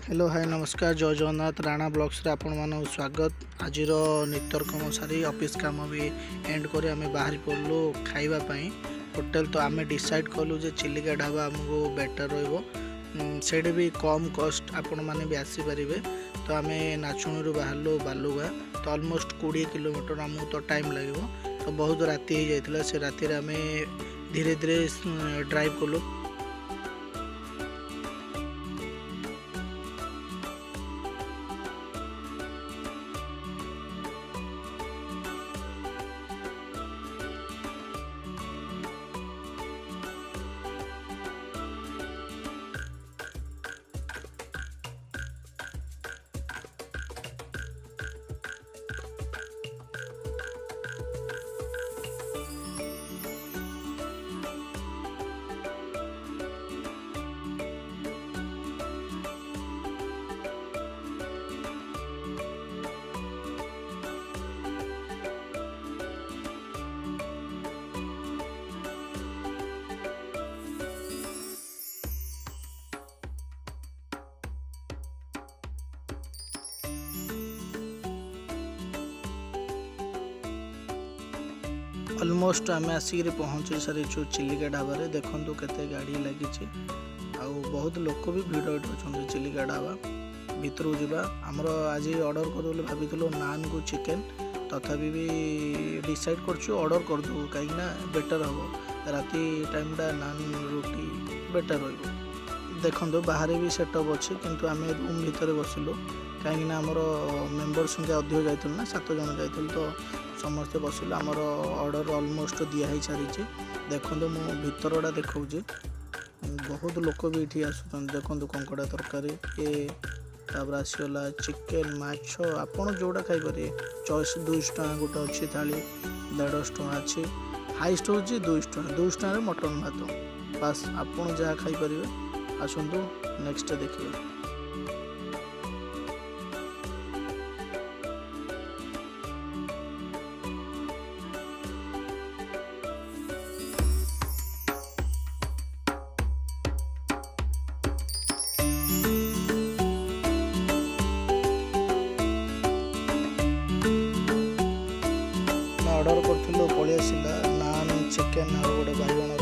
Hello hi नमस्कार जय Jagannath Rana blogs रे आपण मानक स्वागत। आज नित्यर्कम सारी ऑफिस काम भी एंड कर आम बाहरी पड़लु खाइबा पई होटल। तो आम डिसाइड कलु जे चिलिका ढाबा आमको बेटर रही भी कम कॉस्ट आपण मैंने भी आसीपर। तो आम नाचुणी बाहरलु बालुगा तो ऑलमोस्ट 20 किलोमीटर आमको तो टाइम लगे। तो बहुत राति हो जाता से राति आम धीरे धीरे ड्राइव कलु। ऑलमोस्ट आम आसिक पहुँची सारीचु चिलिका ढाबा रे। देखु केते गाड़ी लगी बहुत लोक भी भिड़ अच्छा चिलिका ढाबा भितर जावा। आमर आज ऑर्डर कर भाई नान को चिकेन तथापि भी डिसाइड करर्डर करदेबू कहीं बेटर हम राति टाइमटा नान रुटी बेटर रही। देखो बाहर भी सेटअप अच्छे किंतु आम रूम भितर बसिलु कहीं आमर मेम्बर संख्या अधिक जाइल ना 7 जन जाइल। तो समस्ते बसिलु आमर ऑर्डर ऑलमोस्ट दिखाई सारी। देखो मु भितरटा देखा बहुत लोक भी ये आसुँ। देखो कंकड़ा तरकारी ये तापर आसगला चिकेन माछ आपड़ जोड़ा खाईपर चॉइस 200 टका गोटे अच्छी थाली 150 टका अच्छी हाइस्ट हूँ 200 टका 200 टकर मटन भात बास आपड़ जहाँ खाईपर आसतु नेक्स्ट देखिए। ऑर्डर कर पलि आसला नान चिकेन और गोटे बाइगण